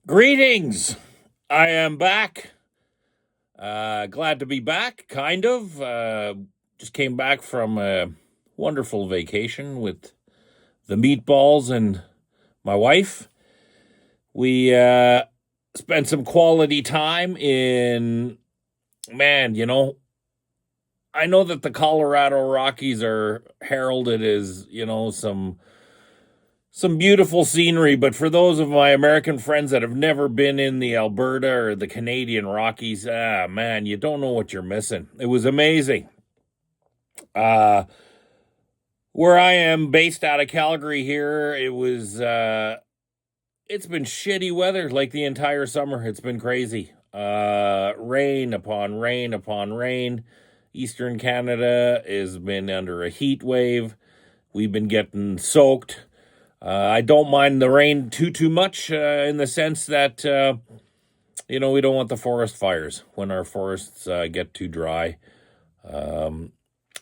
Greetings. I am back. Glad to be back, kind of. Just came back from a wonderful vacation with the meatballs and my wife. We spent some quality time in, man, I know that the Colorado Rockies are heralded as, some beautiful scenery, but for those of my American friends that have never been in the Alberta or the Canadian Rockies, man, you don't know what you're missing. It was amazing. Uh, where I am based out of Calgary here, it's been shitty weather like the entire summer. It's been crazy. Rain upon rain upon rain. Eastern Canada has been under a heat wave. We've been getting soaked. I don't mind the rain too much in the sense that, we don't want the forest fires when our forests get too dry,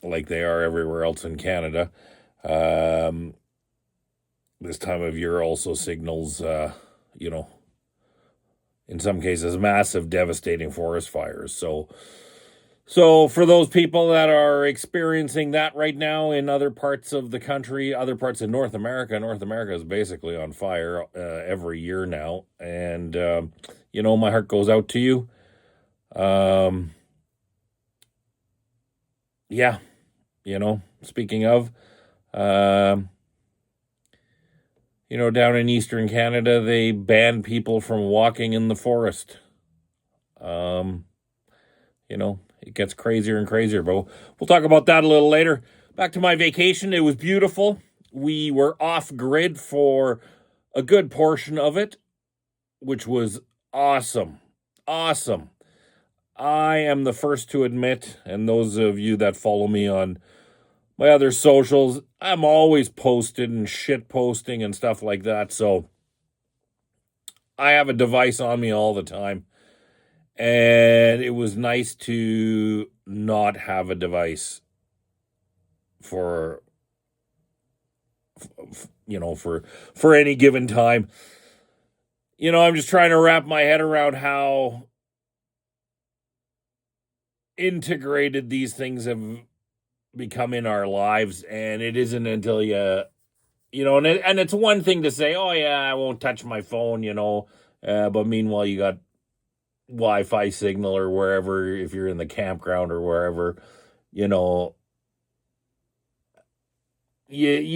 like they are everywhere else in Canada. This time of year also signals, in some cases, massive, devastating forest fires. So for those people that are experiencing that right now in other parts of the country, other parts of North America is basically on fire every year now. And, my heart goes out to you. Yeah, speaking of, down in Eastern Canada, they ban people from walking in the forest. It gets crazier and crazier, but we'll talk about that a little later. Back to my vacation. It was beautiful. We were off grid for a good portion of it, which was awesome. Awesome. I am the first to admit, and those of you that follow me on my other socials, I'm always posted and shit posting and stuff like that. So I have a device on me all the time. And it was nice to not have a device for any given time. I'm just trying to wrap my head around how integrated these things have become in our lives, and it isn't until and it's one thing to say, oh yeah, I won't touch my phone, but meanwhile you got Wi-Fi signal or wherever, if you're in the campground or wherever, you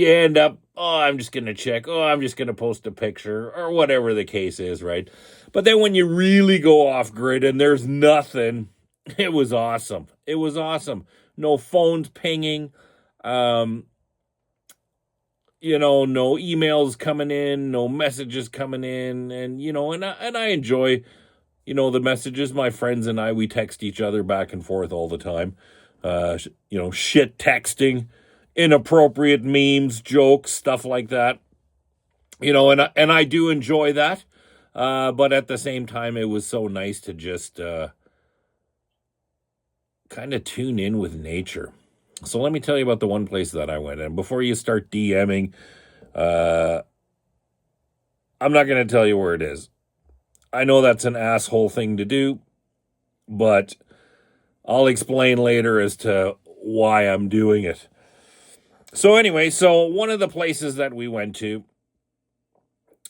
end up, oh, I'm just going to check. Oh, I'm just going to post a picture or whatever the case is, right? But then when you really go off grid and there's nothing, it was awesome. It was awesome. No phones pinging, no emails coming in, no messages coming in. And, and I enjoy the messages. My friends and I, we text each other back and forth all the time. Shit texting, inappropriate memes, jokes, stuff like that. And I do enjoy that. But at the same time, it was so nice to just kind of tune in with nature. So let me tell you about the one place that I went. And before you start DMing, I'm not going to tell you where it is. I know that's an asshole thing to do, but I'll explain later as to why I'm doing it. So anyway, one of the places that we went to,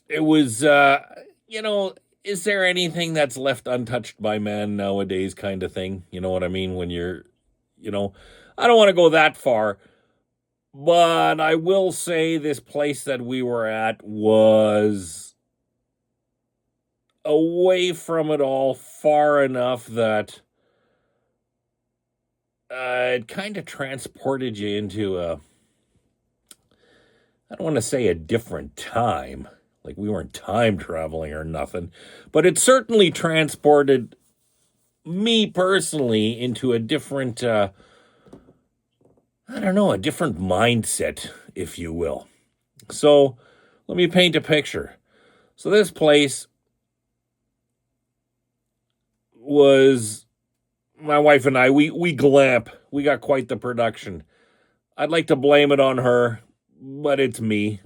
it was, is there anything that's left untouched by man nowadays kind of thing? You know what I mean? When you're, I don't want to go that far, but I will say this place that we were at was away from it all far enough that it kind of transported you into I don't want to say a different time, like we weren't time traveling or nothing, but it certainly transported me personally into a different, a different mindset, if you will. So let me paint a picture. So this place was, my wife and I, we glamp. We got quite the production. I'd like to blame it on her, but it's me.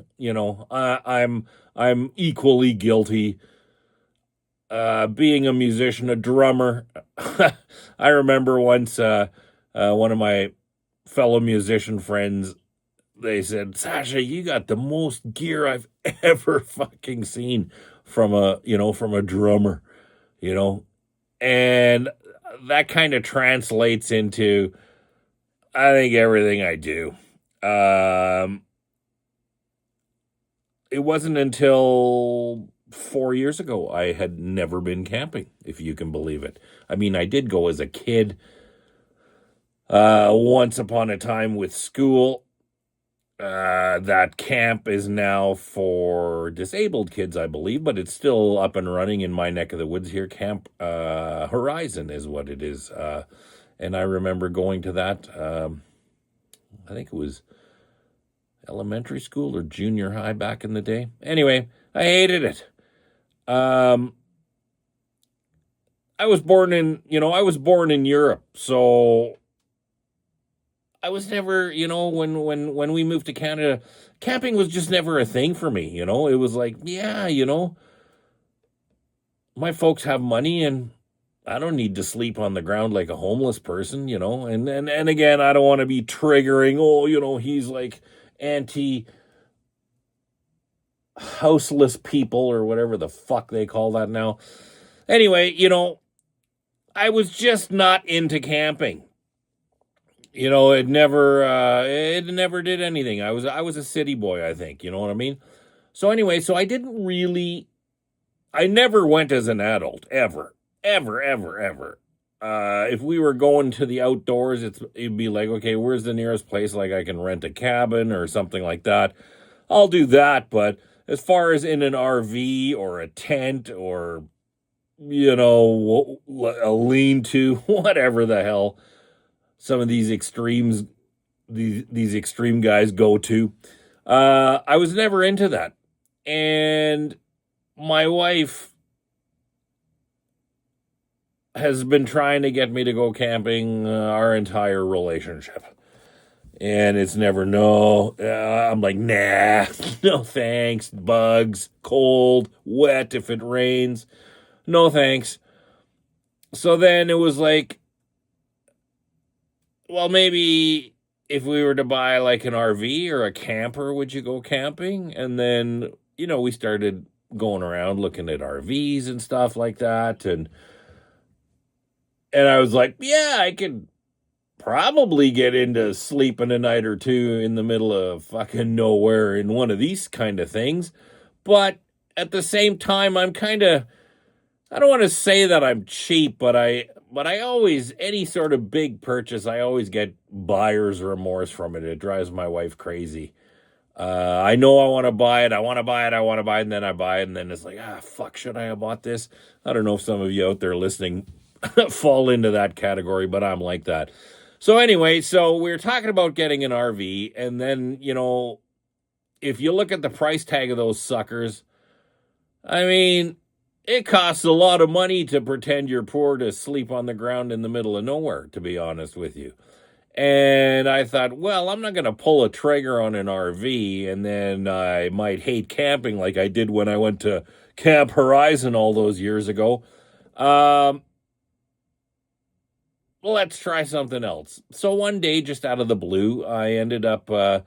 I'm equally guilty. being a musician, a drummer. I remember once one of my fellow musician friends, they said, Sasha, you got the most gear I've ever fucking seen from a drummer, you know, and that kind of translates into, I think, everything I do. Um, it wasn't until 4 years ago I had never been camping, if you can believe it. I mean, I did go as a kid once upon a time with school. That camp is now for disabled kids, I believe, but it's still up and running in my neck of the woods here. Camp Horizon is what it is. And I remember going to that. I think it was elementary school or junior high back in the day. Anyway, I hated it. I was born in Europe, so I was never, when we moved to Canada, camping was just never a thing for me. It was like, yeah, my folks have money and I don't need to sleep on the ground like a homeless person, and again, I don't want to be triggering. Oh, he's like anti houseless people or whatever the fuck they call that now. Anyway, I was just not into camping. It never did anything. I was a city boy, I think. You know what I mean? So anyway, I never went as an adult, ever, ever, ever, ever. If we were going to the outdoors, it'd be like, okay, where's the nearest place like I can rent a cabin or something like that? I'll do that, but as far as in an RV or a tent or a lean-to, whatever the hell some of these extreme guys go to. I was never into that. And my wife has been trying to get me to go camping our entire relationship. And it's never no. I'm like, nah, no thanks. Bugs, cold, wet if it rains. No thanks. So then it was like, well, maybe if we were to buy like an RV or a camper, would you go camping? And then, we started going around looking at RVs and stuff like that. And I was like, yeah, I could probably get into sleeping a night or two in the middle of fucking nowhere in one of these kind of things. But at the same time, I don't want to say that I'm cheap, but I always, any sort of big purchase, I always get buyer's remorse from it. It drives my wife crazy. I know I want to buy it. I want to buy it. I want to buy it. And then I buy it. And then it's like, fuck, should I have bought this? I don't know if some of you out there listening fall into that category, but I'm like that. So anyway, so we're talking about getting an RV. And then, if you look at the price tag of those suckers, I mean, it costs a lot of money to pretend you're poor to sleep on the ground in the middle of nowhere, to be honest with you. And I thought, well, I'm not going to pull a trigger on an RV and then I might hate camping like I did when I went to Camp Horizon all those years ago. Let's try something else. So one day, just out of the blue, I ended up, I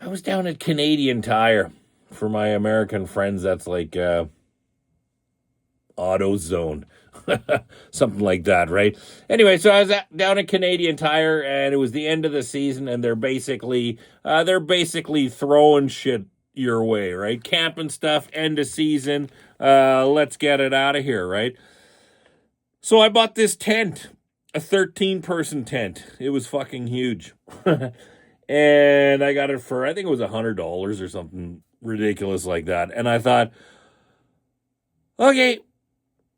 was down at Canadian Tire. For my American friends, that's like AutoZone. Something like that, right? Anyway, so I was down at Canadian Tire, and it was the end of the season, and they're basically throwing shit your way, right? Camping stuff, end of season. Let's get it out of here, right? So I bought this tent, a 13-person tent. It was fucking huge. And I got it for, I think it was $100 or something ridiculous like that. And I thought, okay,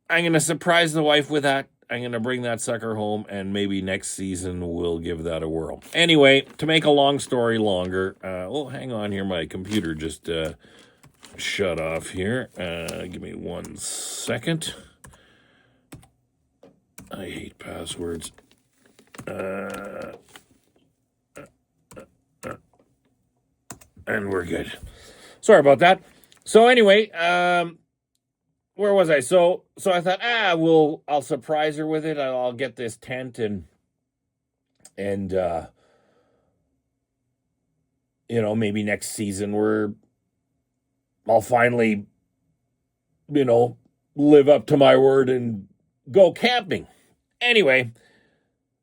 I'm going to surprise the wife with that. I'm going to bring that sucker home, and maybe next season we'll give that a whirl. Anyway, to make a long story longer, hang on here. My computer just shut off here. Give me 1 second. I hate passwords. And we're good. Sorry about that. So anyway, where was I? So I thought, I'll surprise her with it. I'll get this tent and maybe next season I'll finally, you know, live up to my word and go camping. Anyway,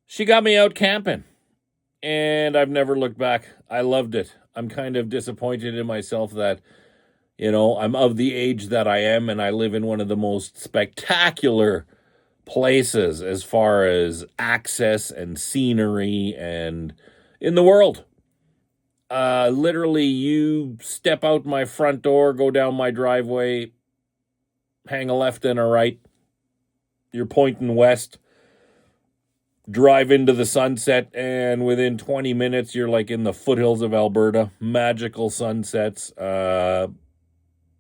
she got me out camping and I've never looked back. I loved it. I'm kind of disappointed in myself that, I'm of the age that I am and I live in one of the most spectacular places as far as access and scenery and in the world. Literally, you step out my front door, go down my driveway, hang a left and a right. You're pointing west, drive into the sunset, and within 20 minutes, you're like in the foothills of Alberta. Magical sunsets,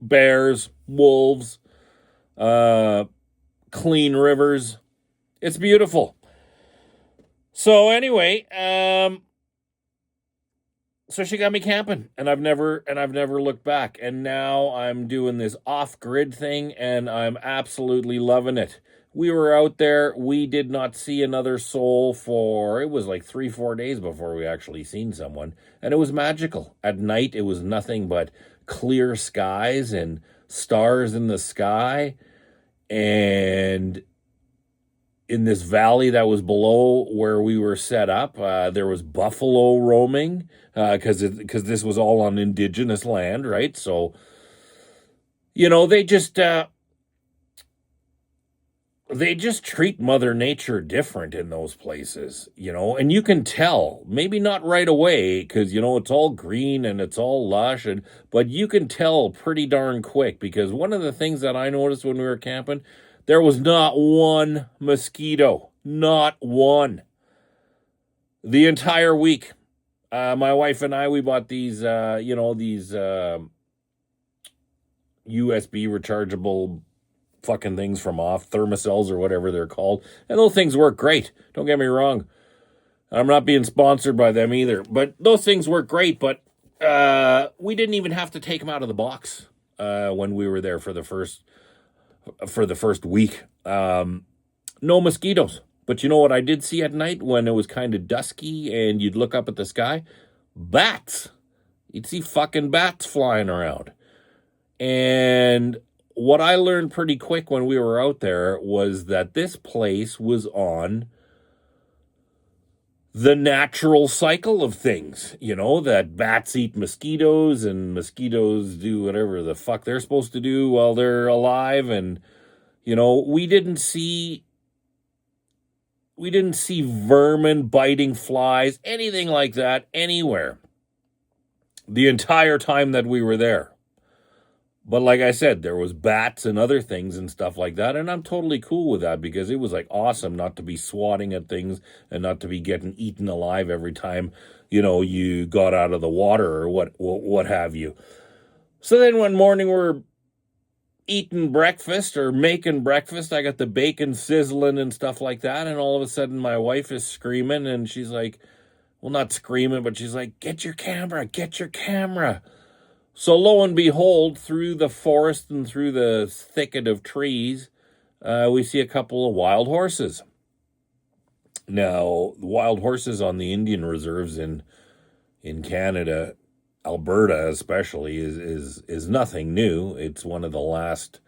bears, wolves, clean rivers. It's beautiful. So anyway, so she got me camping and I've never looked back. And now I'm doing this off-grid thing and I'm absolutely loving it. We were out there. We did not see another soul it was like 3-4 days before we actually seen someone. And it was magical. At night, it was nothing but clear skies and stars in the sky. And in this valley that was below where we were set up, there was buffalo roaming because this was all on indigenous land, right? So, they just treat Mother Nature different in those places, and you can tell, maybe not right away because, it's all green and it's all lush, but you can tell pretty darn quick because one of the things that I noticed when we were camping, there was not one mosquito, not one. The entire week. My wife and I, we bought these USB rechargeable fucking things from off, thermocells or whatever they're called. And those things work great. Don't get me wrong. I'm not being sponsored by them either. But those things work great. But we didn't even have to take them out of the box when we were there for the first week. No mosquitoes. But you know what I did see at night when it was kind of dusky and you'd look up at the sky? Bats. You'd see fucking bats flying around. And what I learned pretty quick when we were out there was that this place was on the natural cycle of things, that bats eat mosquitoes and mosquitoes do whatever the fuck they're supposed to do while they're alive. And, we didn't see vermin biting flies, anything like that anywhere the entire time that we were there. But like I said, there was bats and other things and stuff like that. And I'm totally cool with that because it was like awesome not to be swatting at things and not to be getting eaten alive every time, you got out of the water or what have you. So then one morning we're eating breakfast or making breakfast. I got the bacon sizzling and stuff like that. And all of a sudden my wife is screaming and she's like, well, not screaming, but she's like, get your camera. So lo and behold, through the forest and through the thicket of trees, we see a couple of wild horses. Now, wild horses on the Indian reserves in Canada, Alberta especially, is nothing new. It's one of the last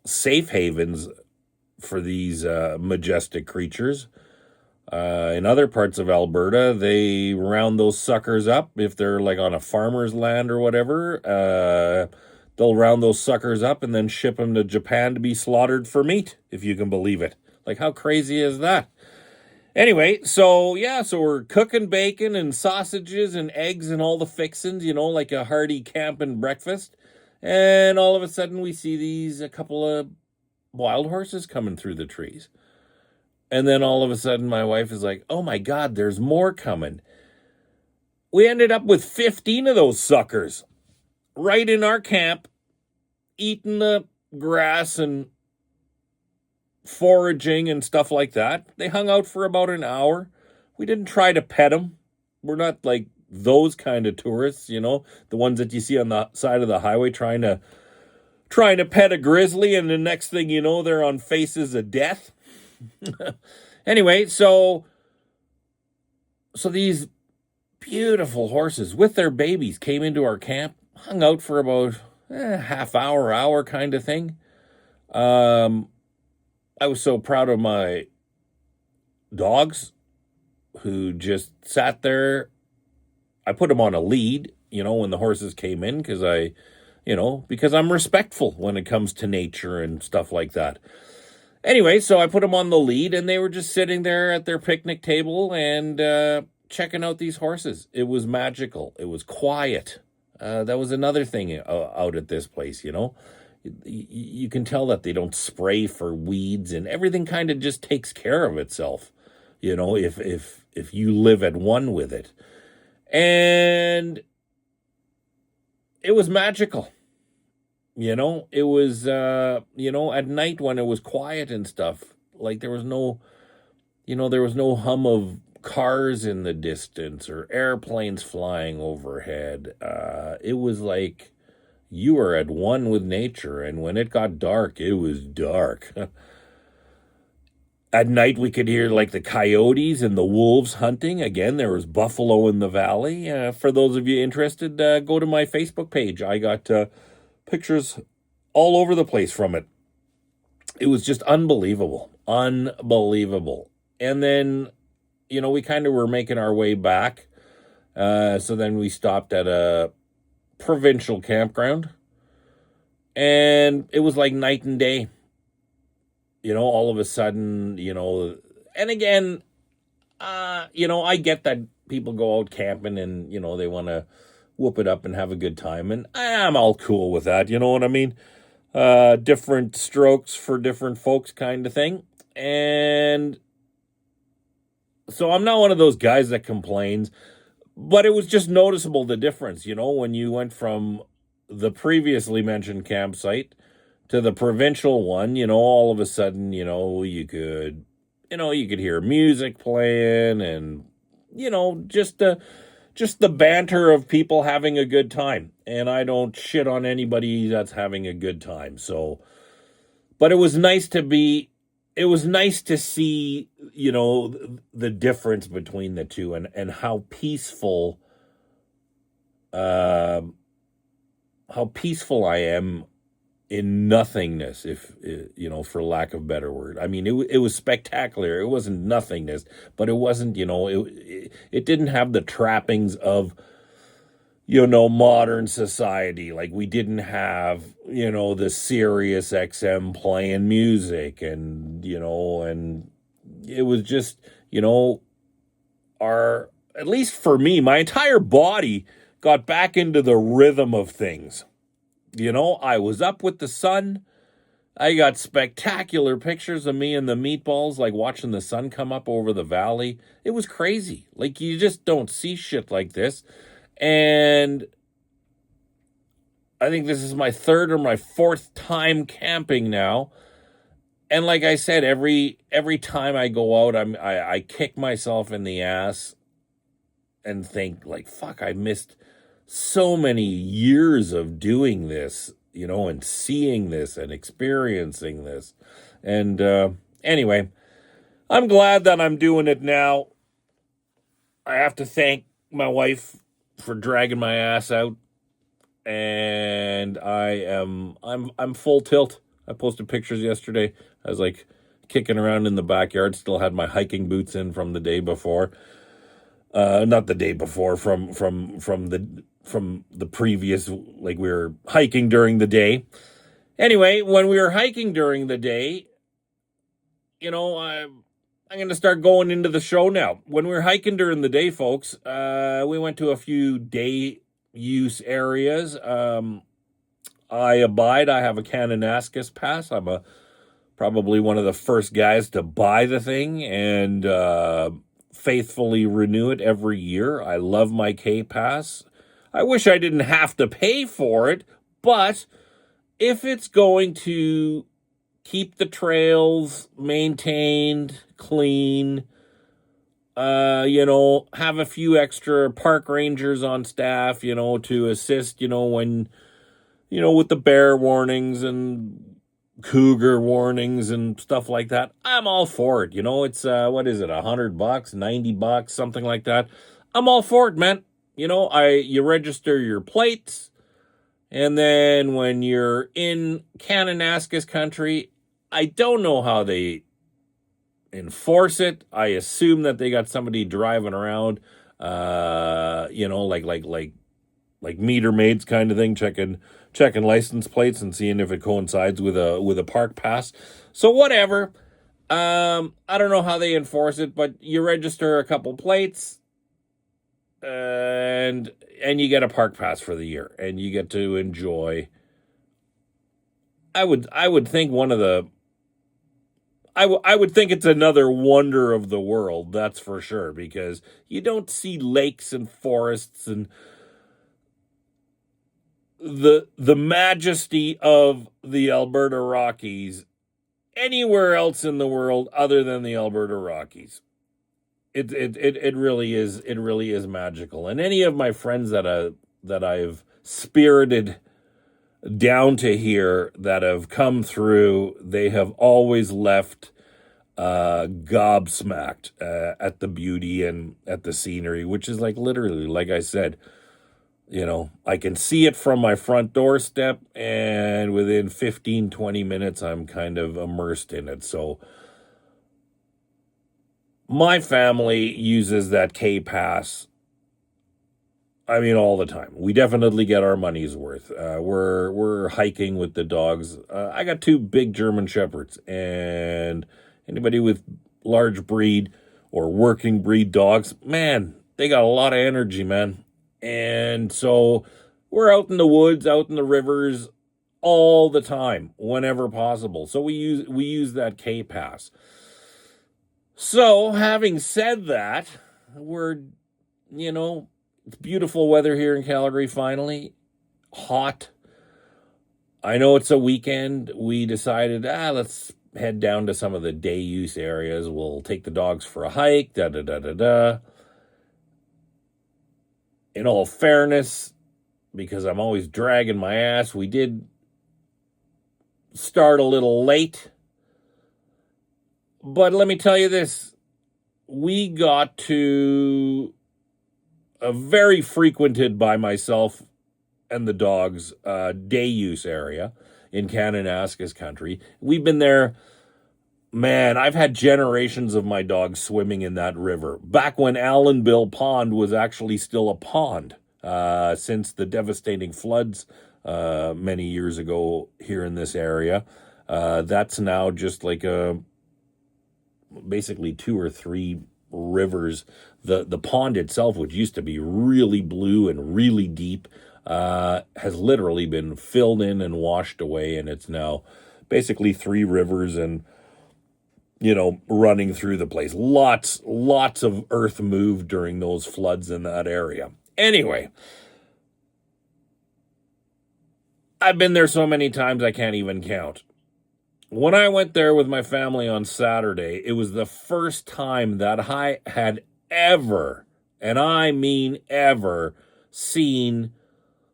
safe havens for these majestic creatures. In other parts of Alberta, they round those suckers up. If they're like on a farmer's land or whatever, they'll round those suckers up and then ship them to Japan to be slaughtered for meat, if you can believe it. Like, how crazy is that? Anyway, so we're cooking bacon and sausages and eggs and all the fixings, like a hearty camping breakfast. And all of a sudden we see a couple of wild horses coming through the trees. And then all of a sudden my wife is like, oh my God, there's more coming. We ended up with 15 of those suckers right in our camp, eating the grass and foraging and stuff like that. They hung out for about an hour. We didn't try to pet them. We're not like those kind of tourists, the ones that you see on the side of the highway trying to trying to pet a grizzly, and the next thing you know, they're on faces of death. Anyway, so these beautiful horses with their babies came into our camp, hung out for about half hour kind of thing. I was so proud of my dogs who just sat there. I put them on a lead, when the horses came in, because because I'm respectful when it comes to nature and stuff like that. Anyway, so I put them on the lead, and they were just sitting there at their picnic table and checking out these horses. It was magical. It was quiet. That was another thing out at this place, You can tell that they don't spray for weeds, and everything kind of just takes care of itself, if you live at one with it. And it was magical. It was, at night when it was quiet and stuff, like there was no hum of cars in the distance or airplanes flying overhead. It was like you were at one with nature, and when it got dark, it was dark. At night, we could hear like the coyotes and the wolves hunting. Again, there was buffalo in the valley. For those of you interested, go to my Facebook page. I got pictures all over the place from it. It was just unbelievable. Unbelievable. And then, we kind of were making our way back. So then we stopped at a provincial campground. And it was like night and day. All of a sudden, and again, I get that people go out camping and, they want to whoop it up and have a good time. And I'm all cool with that. You know what I mean? Different strokes for different folks kind of thing. And so I'm not one of those guys that complains, but it was just noticeable the difference, when you went from the previously mentioned campsite to the provincial one, all of a sudden, you could hear music playing and, just the banter of people having a good time. And I don't shit on anybody that's having a good time. So, but it was nice to see, the difference between the two and how peaceful I am in nothingness, if for lack of a better word. I mean, it was spectacular. It wasn't nothingness, but it wasn't, it didn't have the trappings of, modern society. Like we didn't have, the Sirius XM playing music and it was just, at least for me, my entire body got back into the rhythm of things. I was up with the sun. I got spectacular pictures of me and the meatballs, like watching the sun come up over the valley. It was crazy. Like, you just don't see shit like this. And I think this is my third or my fourth time camping now. And like I said, every time I go out, I kick myself in the ass and think, like, fuck, I missed so many years of doing this, and seeing this and experiencing this. And anyway, I'm glad that I'm doing it now. I have to thank my wife for dragging my ass out, and I'm full tilt. I posted pictures yesterday. I was like kicking around in the backyard, still had my hiking boots in from the day before. Not the day before, from the previous, like we were hiking during the day. Anyway, when we were hiking during the day, I'm going to start going into the show now. When we were hiking during the day, folks, we went to a few day use areas. I have a Kananaskis pass. I'm probably one of the first guys to buy the thing and faithfully renew it every year. I love my K-Pass. I wish I didn't have to pay for it, but if it's going to keep the trails maintained, clean, have a few extra park rangers on staff, to assist, when, with the bear warnings and cougar warnings and stuff like that, I'm all for it. It's what is it, $100, $90, something like that. I'm all for it, man. You register your plates, and then when you're in Kananaskis country, I don't know how they enforce it. I assume that they got somebody driving around, like meter maids kind of thing, checking license plates and seeing if it coincides with a park pass. So whatever. I don't know how they enforce it, but you register a couple plates, and you get a park pass for the year, and you get to enjoy. I would think one of the. I would think it's another wonder of the world, that's for sure, because you don't see lakes and forests and the majesty of the Alberta Rockies anywhere else in the world other than the Alberta Rockies. It really is magical. And any of my friends that I've spirited down to here that have come through, they have always left gobsmacked at the beauty and at the scenery, which is like literally, like I said, I can see it from my front doorstep, and within 15, 20 minutes, I'm kind of immersed in it. So my family uses that K-Pass, all the time. We definitely get our money's worth. We're hiking with the dogs. I got two big German Shepherds, and anybody with large breed or working breed dogs, man, they got a lot of energy, man. And so we're out in the woods, out in the rivers all the time, whenever possible. So we use that K-Pass. So having said that, we're, it's beautiful weather here in Calgary finally. Hot. I know it's a weekend. We decided, let's head down to some of the day use areas. We'll take the dogs for a hike, da-da-da-da-da. In all fairness, because I'm always dragging my ass, we did start a little late. But let me tell you this. We got to a very frequented by myself and the dogs day use area in Kananaskis country. We've been there. Man, I've had generations of my dogs swimming in that river. Back when Allenville Pond was actually still a pond, since the devastating floods many years ago here in this area. That's now just like basically two or three rivers. The pond itself, which used to be really blue and really deep, has literally been filled in and washed away, and it's now basically three rivers and running through the place. Lots of earth moved during those floods in that area. Anyway, I've been there so many times I can't even count. When I went there with my family on Saturday, it was the first time that I had ever, and I mean ever, seen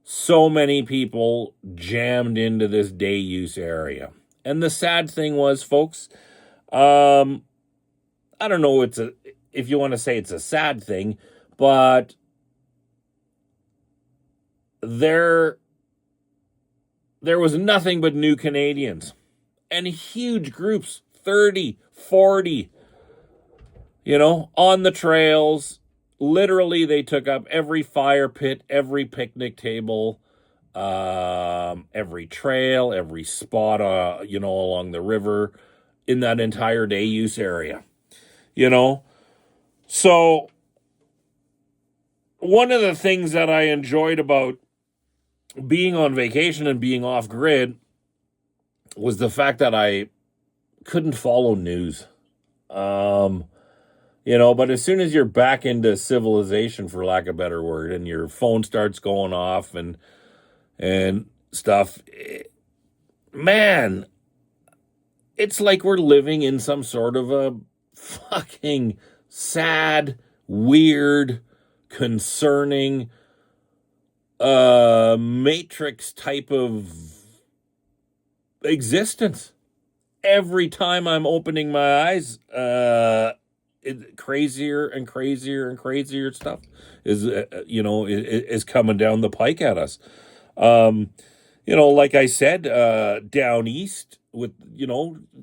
so many people jammed into this day use area. And the sad thing was, folks, I don't know if you want to say it's a sad thing, but there was nothing but new Canadians and huge groups, 30, 40, on the trails. Literally, they took up every fire pit, every picnic table, every trail, every spot, along the river in that entire day use area, So one of the things that I enjoyed about being on vacation and being off grid was the fact that I couldn't follow news. But as soon as you're back into civilization, for lack of a better word, and your phone starts going off and stuff, man, it's like we're living in some sort of a fucking sad, weird, concerning, matrix type of existence. Every time I'm opening my eyes, crazier and crazier and crazier stuff is coming down the pike at us. Um, like I said, down east with,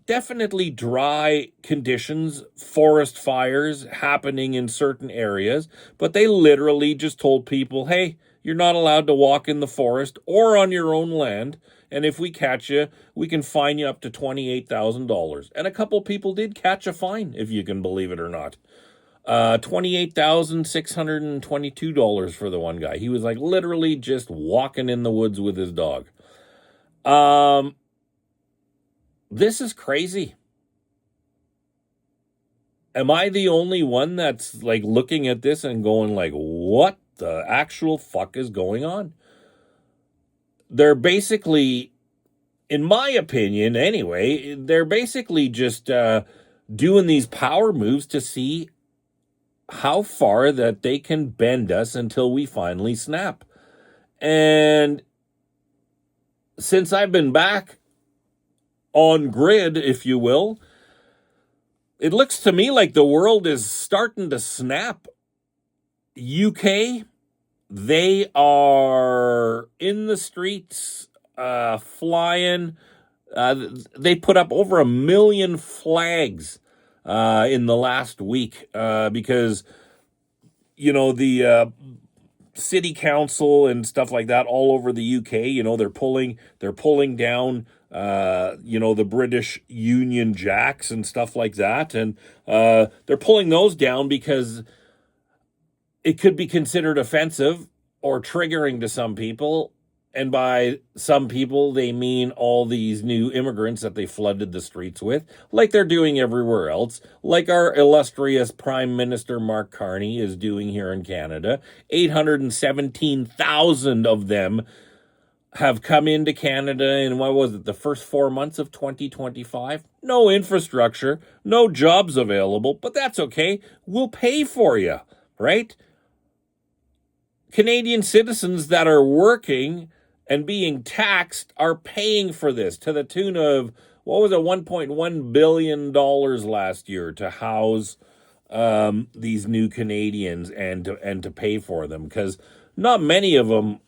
definitely dry conditions, forest fires happening in certain areas, but they literally just told people, hey, you're not allowed to walk in the forest or on your own land. And if we catch you, we can fine you up to $28,000. And a couple people did catch a fine, if you can believe it or not. $28,622 for the one guy. He was like literally just walking in the woods with his dog. This is crazy. Am I the only one that's like looking at this and going like, what the actual fuck is going on? They're basically, in my opinion anyway, they're basically just doing these power moves to see how far that they can bend us until we finally snap. And since I've been back on grid, if you will, it looks to me like the world is starting to snap. UK, they are in the streets, flying. They put up over 1 million flags in the last week because, the city council and stuff like that all over the UK, they're pulling down the British Union Jacks and stuff like that. And they're pulling those down because it could be considered offensive or triggering to some people. And by some people, they mean all these new immigrants that they flooded the streets with, like they're doing everywhere else, like our illustrious Prime Minister Mark Carney is doing here in Canada. 817,000 of them have come into Canada in, what was it, the first 4 months of 2025? No infrastructure, no jobs available, but that's okay. We'll pay for you, right? Canadian citizens that are working and being taxed are paying for this to the tune of, what was it, $1.1 billion last year to house these new Canadians and to pay for them, because not many of them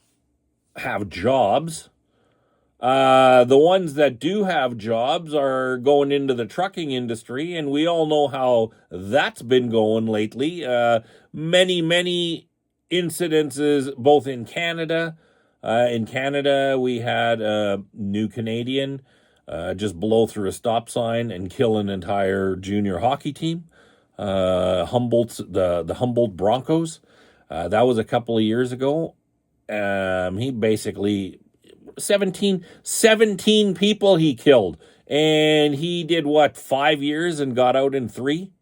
have jobs. The ones that do have jobs are going into the trucking industry, and we all know how that's been going lately. Many incidences both in Canada. In Canada, we had a new Canadian just blow through a stop sign and kill an entire junior hockey team. The Humboldt Broncos. That was a couple of years ago. He basically 17 people he killed, and he did what, 5 years and got out in 3,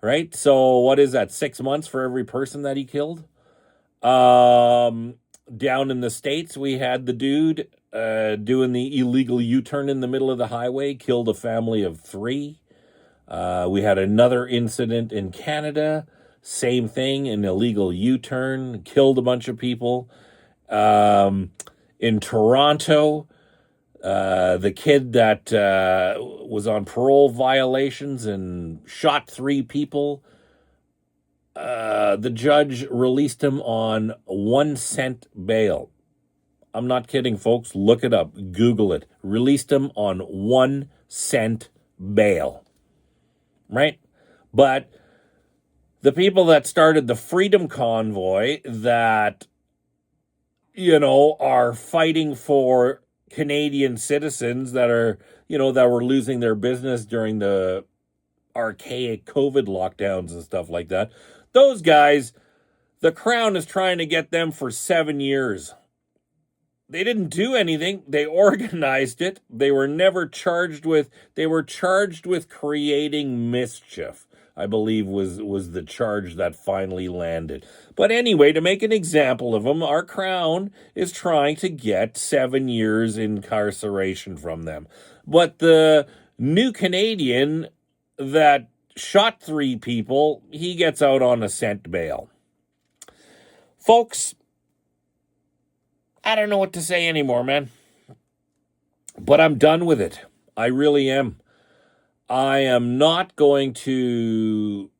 right? So what is that, 6 months for every person that he killed? Down in the States, we had the dude doing the illegal U-turn in the middle of the highway, killed a family of 3. We had another incident in Canada, same thing, an illegal U-turn, killed a bunch of people. In Toronto, the kid that was on parole violations and shot 3 people, the judge released him on 1 cent bail. I'm not kidding, folks. Look it up. Google it. Released him on 1 cent bail. Right? But the people that started the Freedom Convoy that, are fighting for Canadian citizens that are, that were losing their business during the archaic COVID lockdowns and stuff like that. Those guys, the Crown is trying to get them for 7 years. They didn't do anything. They organized it. They were never charged with, they were charged with creating mischief, I believe was the charge that finally landed. But anyway, to make an example of them, our Crown is trying to get 7 years incarceration from them. But the new Canadian that shot 3 people, he gets out on 1 cent bail. Folks, I don't know what to say anymore, man. But I'm done with it. I really am. I am not going to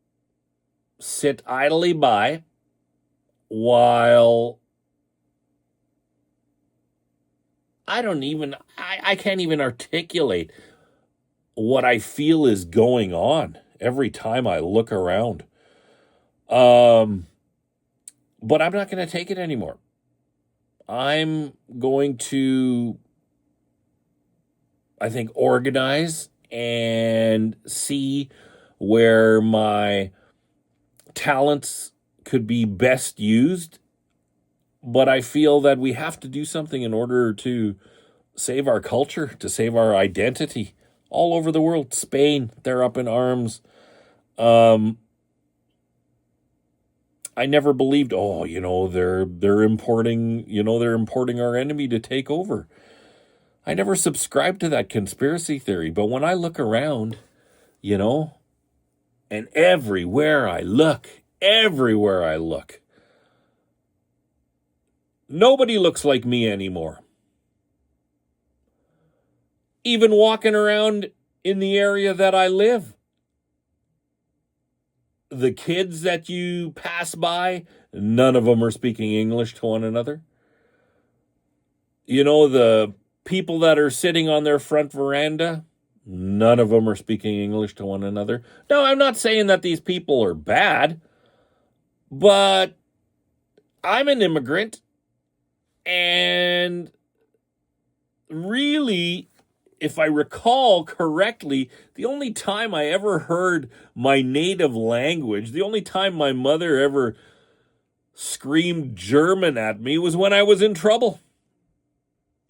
sit idly by while I can't even articulate what I feel is going on every time I look around. But I'm not going to take it anymore. I'm going to, I think, organize and see where my talents could be best used. But I feel that we have to do something in order to save our culture, to save our identity all over the world. Spain, they're up in arms. I never believed, they're importing, they're importing our enemy to take over. I never subscribed to that conspiracy theory. But when I look around, and everywhere I look, nobody looks like me anymore. Even walking around in the area that I live, the kids that you pass by, none of them are speaking English to one another. The people that are sitting on their front veranda, none of them are speaking English to one another. No, I'm not saying that these people are bad, but I'm an immigrant, and really, if I recall correctly, the only time I ever heard my native language, the only time my mother ever screamed German at me was when I was in trouble.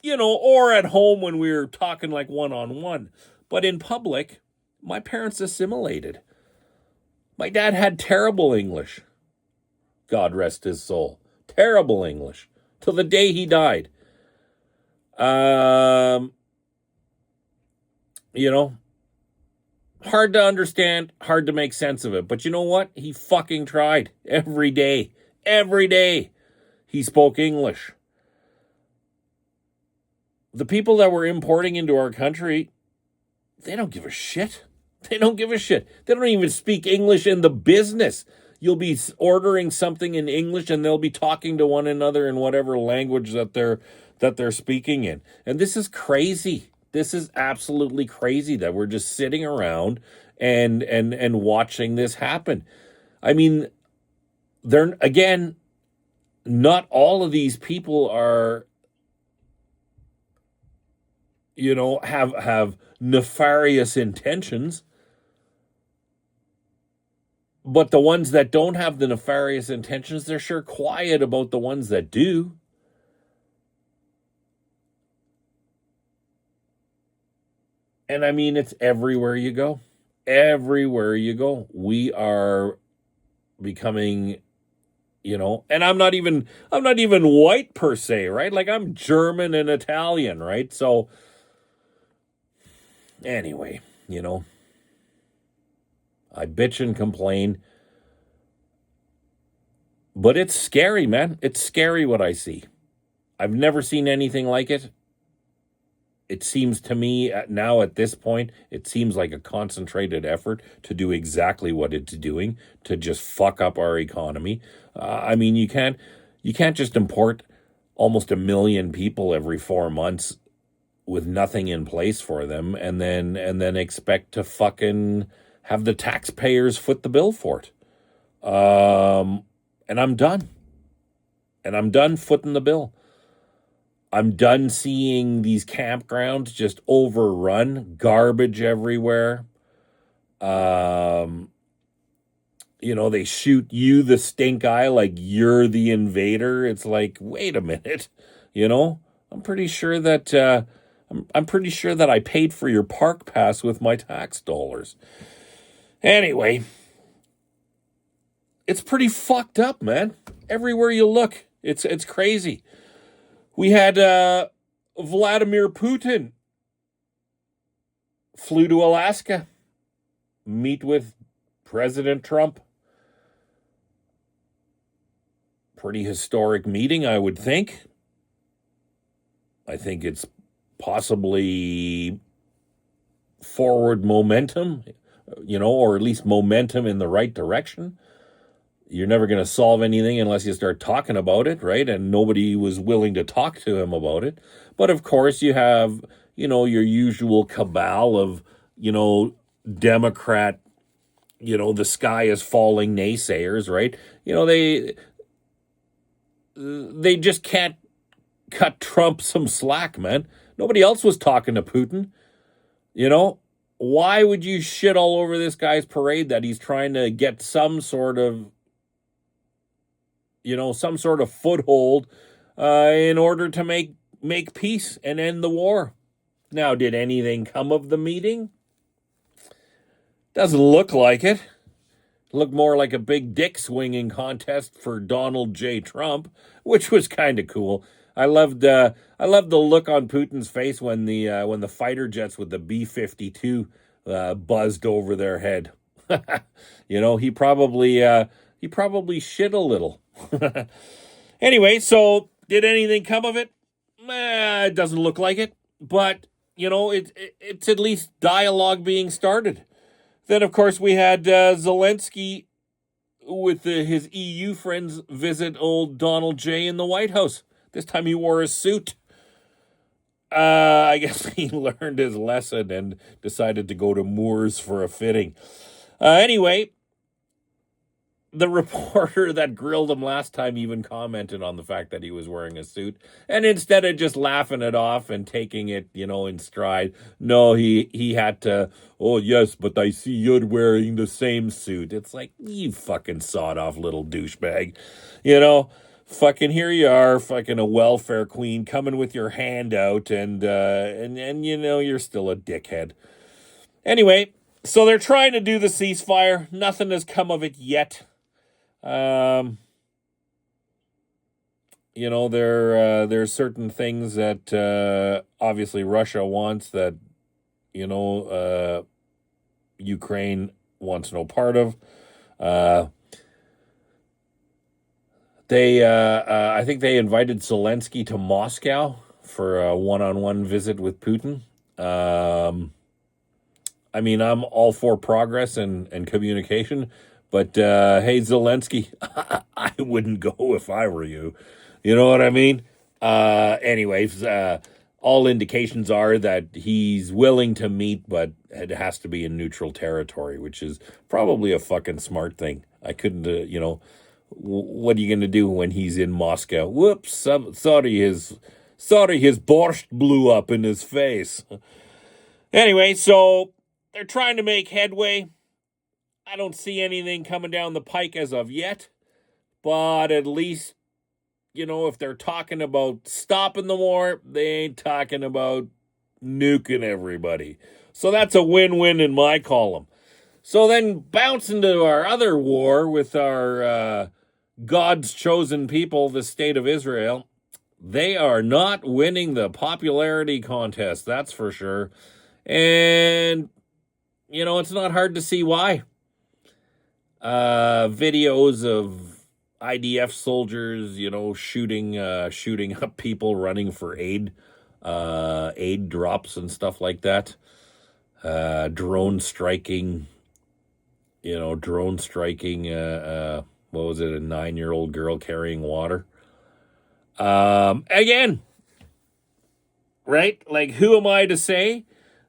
Or at home when we were talking like one-on-one. But in public, my parents assimilated. My dad had terrible English. God rest his soul. Terrible English. Till the day he died. Hard to understand, hard to make sense of it. But you know what? He fucking tried every day. Every day he spoke English. The people that we're importing into our country, they don't give a shit. They don't give a shit. They don't even speak English in the business. You'll be ordering something in English and they'll be talking to one another in whatever language that they're speaking in. And this is crazy. This is absolutely crazy that we're just sitting around and watching this happen. I mean, not all of these people are, have nefarious intentions. But the ones that don't have the nefarious intentions, they're sure quiet about the ones that do. And I mean, it's everywhere you go. Everywhere you go. We are becoming, and I'm not even white per se, right? Like I'm German and Italian, right? So anyway, I bitch and complain. But it's scary, man. It's scary what I see. I've never seen anything like it. It seems to me now at this point, it seems like a concentrated effort to do exactly what it's doing, to just fuck up our economy. I mean, you can't just import almost 1 million people every 4 months with nothing in place for them and then expect to fucking have the taxpayers foot the bill for it. And I'm done. And I'm done footing the bill. I'm done seeing these campgrounds just overrun, garbage everywhere. They shoot you, the stink eye, like you're the invader. It's like, wait a minute, I'm pretty sure that I'm pretty sure that I paid for your park pass with my tax dollars. Anyway, it's pretty fucked up, man. Everywhere you look, it's crazy. We had Vladimir Putin flew to Alaska, meet with President Trump. Pretty historic meeting, I would think. I think it's possibly forward momentum, or at least momentum in the right direction. You're never going to solve anything unless you start talking about it, right? And nobody was willing to talk to him about it. But of course, you have, your usual cabal of, Democrat, the sky is falling naysayers, right? They just can't cut Trump some slack, man. Nobody else was talking to Putin. You know, why would you shit all over this guy's parade that he's trying to get some sort of foothold in order to make peace and end the war? Now, did anything come of the meeting? Doesn't look like it. Looked more like a big dick swinging contest for Donald J. Trump, which was kind of cool. I loved the look on Putin's face when the fighter jets with the B-52 buzzed over their head. He probably shit a little. Anyway, so did anything come of it? It doesn't look like it, but it's at least dialogue being started. Then, of course, we had Zelensky with his EU friends visit old Donald J. in the White House. This time he wore a suit. I guess he learned his lesson and decided to go to Moores for a fitting. Anyway, the reporter that grilled him last time even commented on the fact that he was wearing a suit. And instead of just laughing it off and taking it, in stride, no, he had to, oh, yes, but I see you're wearing the same suit. It's like, you fucking sawed-off little douchebag. Fucking here you are, fucking a welfare queen coming with your hand out, and you're still a dickhead. Anyway, so they're trying to do the ceasefire. Nothing has come of it yet. There's certain things that obviously Russia wants that Ukraine wants no part of. I think they invited Zelensky to Moscow for a one-on-one visit with Putin. I'm all for progress and communication, but hey, Zelensky, I wouldn't go if I were you. You know what I mean? Anyways, all indications are that he's willing to meet, but it has to be in neutral territory, which is probably a fucking smart thing. I couldn't, what are you going to do when he's in Moscow? Whoops, sorry, his borscht blew up in his face. Anyway, so they're trying to make headway. I don't see anything coming down the pike as of yet, but at least, if they're talking about stopping the war, they ain't talking about nuking everybody. So that's a win-win in my column. So then bounce into our other war with our God's chosen people, the state of Israel. They are not winning the popularity contest, that's for sure. And, it's not hard to see why. Videos of IDF soldiers, shooting up people running for aid drops and stuff like that. Drone striking, what was it, a 9-year-old girl carrying water. Again, right? Like, who am I to say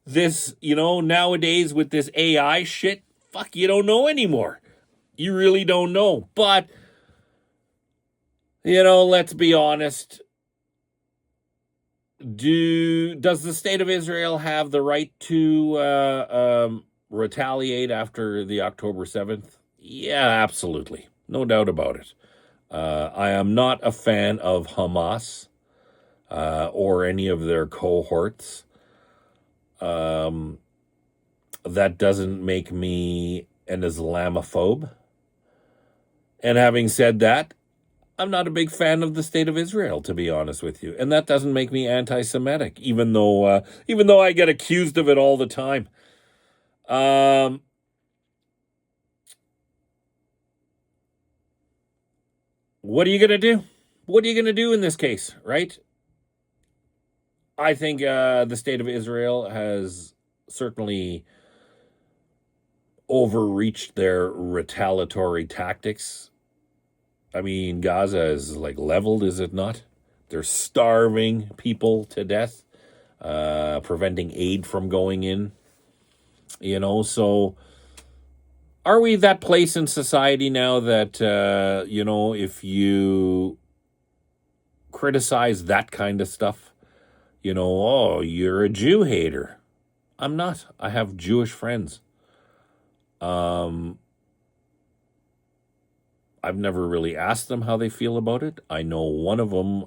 this, nowadays with this AI shit, fuck, you don't know anymore. You really don't know. But, let's be honest. Does the state of Israel have the right to retaliate after the October 7th? Yeah, absolutely. No doubt about it. I am not a fan of Hamas or any of their cohorts. That doesn't make me an Islamophobe. And having said that, I'm not a big fan of the state of Israel, to be honest with you. And that doesn't make me anti-Semitic, even though I get accused of it all the time. What are you going to do? What are you going to do in this case, right? I think the state of Israel has certainly overreached their retaliatory tactics. I mean, Gaza is like leveled, is it not? They're starving people to death, preventing aid from going in, so are we that place in society now that, if you criticize that kind of stuff, oh, you're a Jew hater. I'm not. I have Jewish friends. Um, I've never really asked them how they feel about it. I know one of them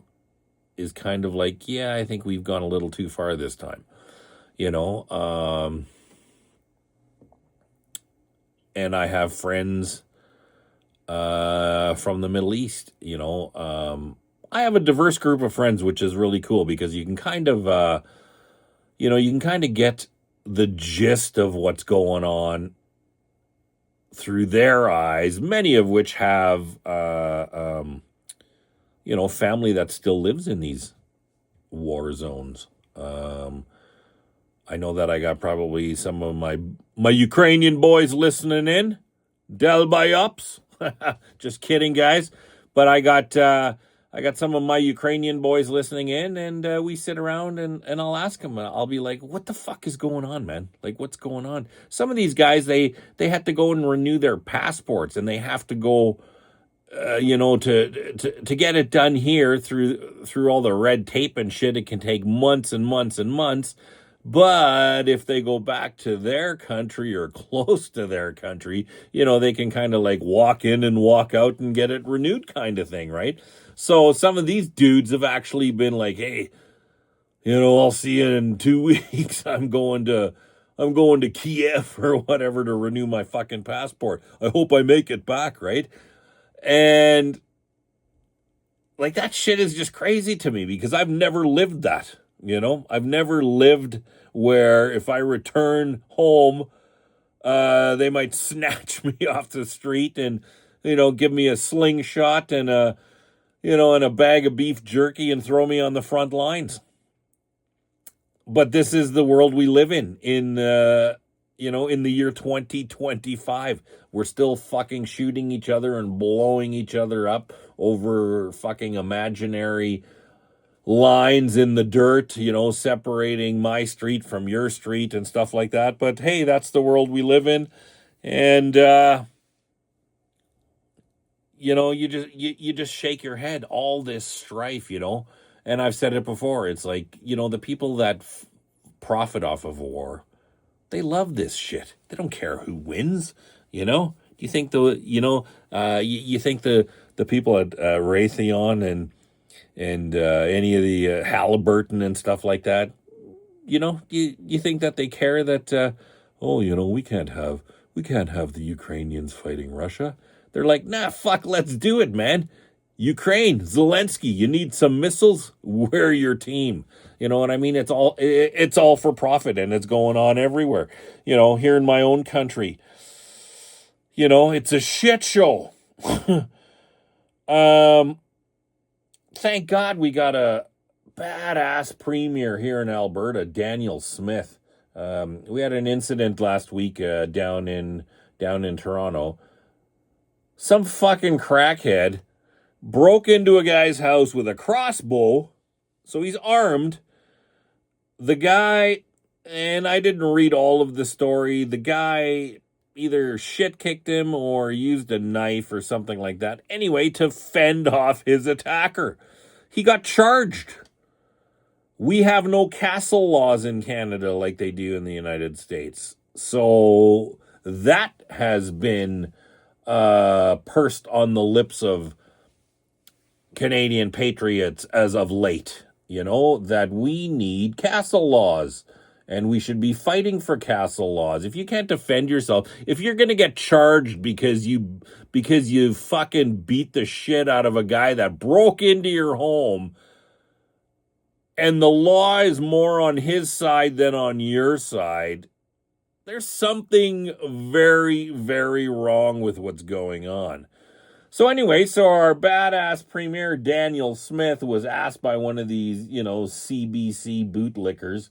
is kind of like, yeah, I think we've gone a little too far this time, you know. And I have friends from the Middle East, I have a diverse group of friends, which is really cool because you can kind of, get the gist of what's going on through their eyes, many of which have, family that still lives in these war zones. I know that I got probably some of my Ukrainian boys listening in. Del Biops. Just kidding, guys. But I got some of my Ukrainian boys listening in, and we sit around and I'll ask them. I'll be like, "What the fuck is going on, man? Like, what's going on?" Some of these guys, they had to go and renew their passports, and they have to go, to get it done here through all the red tape and shit. It can take months and months and months. But if they go back to their country or close to their country, they can kind of like walk in and walk out and get it renewed kind of thing, right? So some of these dudes have actually been like, hey, I'll see you in 2 weeks. I'm going to Kiev or whatever to renew my fucking passport. I hope I make it back, right? And like that shit is just crazy to me because I've never lived that. I've never lived where if I return home, they might snatch me off the street and, give me a slingshot and and a bag of beef jerky and throw me on the front lines. But this is the world we live in the year 2025. We're still fucking shooting each other and blowing each other up over fucking imaginary lines in the dirt, separating my street from your street and stuff like that. But hey, that's the world we live in. And, you just shake your head, all this strife, and I've said it before. It's like, the people that profit off of war, they love this shit. They don't care who wins, Do you think you think the people at Raytheon and any of the Halliburton and stuff like that, you think that they care that we can't have the Ukrainians fighting Russia? They're like, nah, fuck, let's do it, man. Ukraine, Zelensky, you need some missiles? We're your team. You know what I mean? It's all for profit, and it's going on everywhere. Here in my own country, it's a shit show. Thank God we got a badass premier here in Alberta, Daniel Smith. We had an incident last week down in Toronto. Some fucking crackhead broke into a guy's house with a crossbow, so he's armed. The guy, and I didn't read all of the story, the guy either shit kicked him or used a knife or something like that. Anyway, to fend off his attacker. He got charged. We have no castle laws in Canada like they do in the United States. So that has been pursed on the lips of Canadian patriots as of late, that we need castle laws and we should be fighting for castle laws. If you can't defend yourself, if you're going to get charged because you fucking beat the shit out of a guy that broke into your home and the law is more on his side than on your side, there's something very, very wrong with what's going on. So anyway, so our badass premier Daniel Smith was asked by one of these, CBC bootlickers,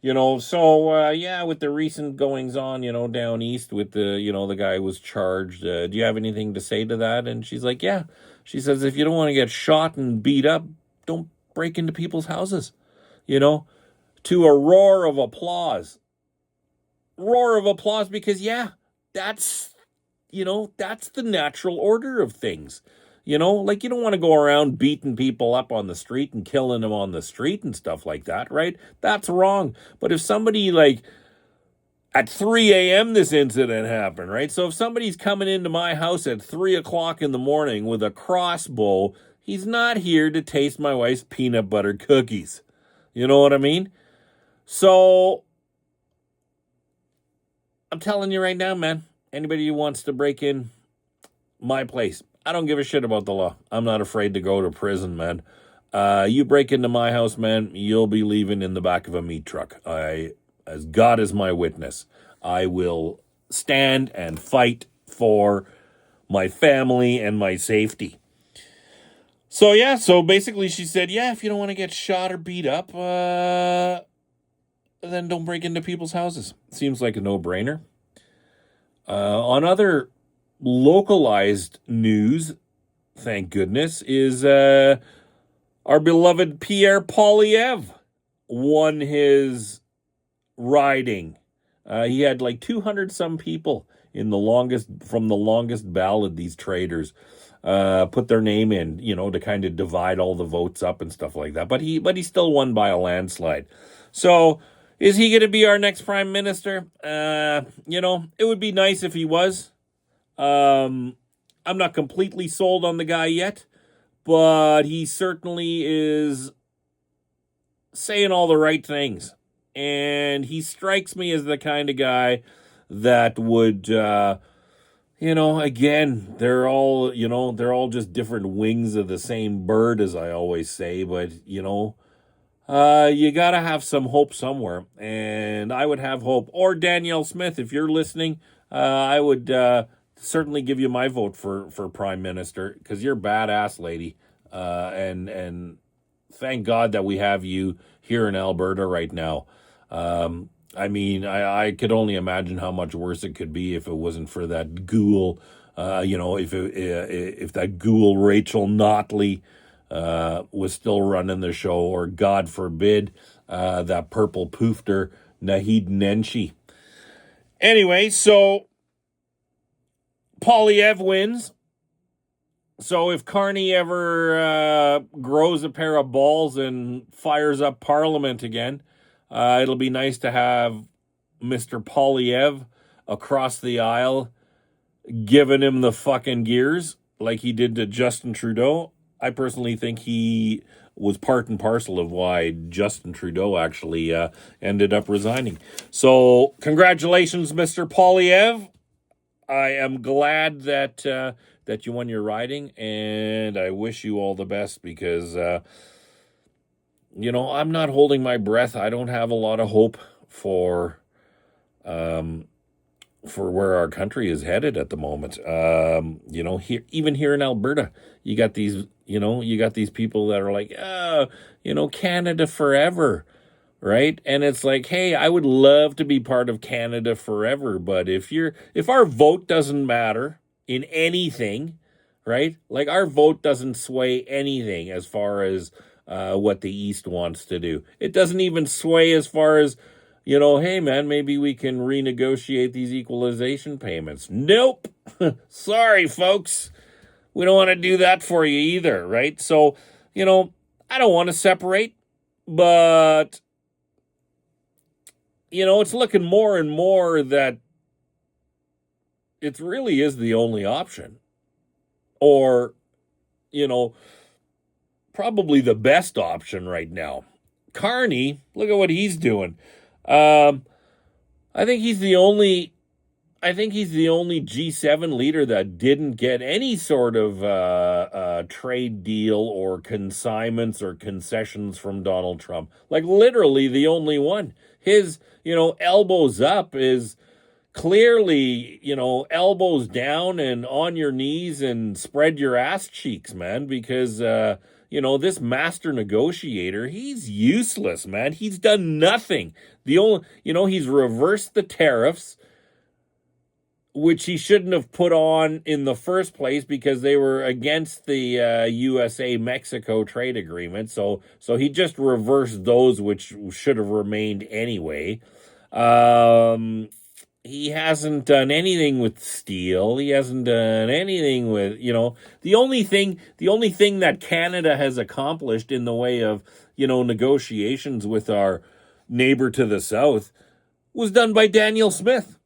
yeah, with the recent goings on, down east with the guy who was charged, do you have anything to say to that? And she's like, yeah. She says, if you don't want to get shot and beat up, don't break into people's houses, to a roar of applause. Roar of applause because, yeah, that's that's the natural order of things. Like you don't want to go around beating people up on the street and killing them on the street and stuff like that, right? That's wrong. But if somebody like at 3 a.m. this incident happened, right? So if somebody's coming into my house at 3 o'clock in the morning with a crossbow, he's not here to taste my wife's peanut butter cookies. You know what I mean? So I'm telling you right now, man, anybody who wants to break in my place, I don't give a shit about the law. I'm not afraid to go to prison, man. You break into my house, man, you'll be leaving in the back of a meat truck. As God is my witness, I will stand and fight for my family and my safety. So, yeah, so basically she said, yeah, if you don't want to get shot or beat up, then don't break into people's houses. Seems like a no-brainer. On other localized news, thank goodness, is our beloved Pierre Poilievre won his riding. He had like 200 some people from the longest ballot, these traders put their name in, to kind of divide all the votes up and stuff like that. But he still won by a landslide. So is he going to be our next prime minister? It would be nice if he was. I'm not completely sold on the guy yet, but he certainly is saying all the right things. And he strikes me as the kind of guy that would, again, they're all just different wings of the same bird, as I always say, but, you got to have some hope somewhere. And I would have hope. Or Danielle Smith, if you're listening, I would certainly give you my vote for prime minister, because you're a badass lady. And thank God that we have you here in Alberta right now. I could only imagine how much worse it could be if it wasn't for that ghoul, if that ghoul Rachel Notley was still running the show, or God forbid, that purple poofter Naheed Nenshi. Anyway, so Poilievre wins. So if Carney ever grows a pair of balls and fires up Parliament again, it'll be nice to have Mr. Poilievre across the aisle giving him the fucking gears like he did to Justin Trudeau. I personally think he was part and parcel of why Justin Trudeau actually ended up resigning. So congratulations, Mr. Poilievre. I am glad that you won your riding, and I wish you all the best, because I'm not holding my breath. I don't have a lot of hope for where our country is headed at the moment. Here in Alberta, you got these people that are like, Canada forever, right? And it's like, hey, I would love to be part of Canada forever, but if our vote doesn't matter in anything, right? Like our vote doesn't sway anything as far as what the East wants to do. It doesn't even sway as far as, hey man, maybe we can renegotiate these equalization payments. Nope. Sorry, folks. We don't want to do that for you either, right? So, I don't want to separate, but, it's looking more and more that it really is the only option. Or, probably the best option right now. Carney, look at what he's doing. I think he's the only G7 leader that didn't get any sort of trade deal or consignments or concessions from Donald Trump. Like literally the only one. His, elbows up is clearly, elbows down and on your knees and spread your ass cheeks, man, because, this master negotiator, he's useless, man. He's done nothing. He's reversed the tariffs, which he shouldn't have put on in the first place because they were against the USA-Mexico trade agreement. So he just reversed those, which should have remained anyway. He hasn't done anything with steel. He hasn't done anything with, the only thing that Canada has accomplished in the way of, negotiations with our neighbor to the south was done by Daniel Smith.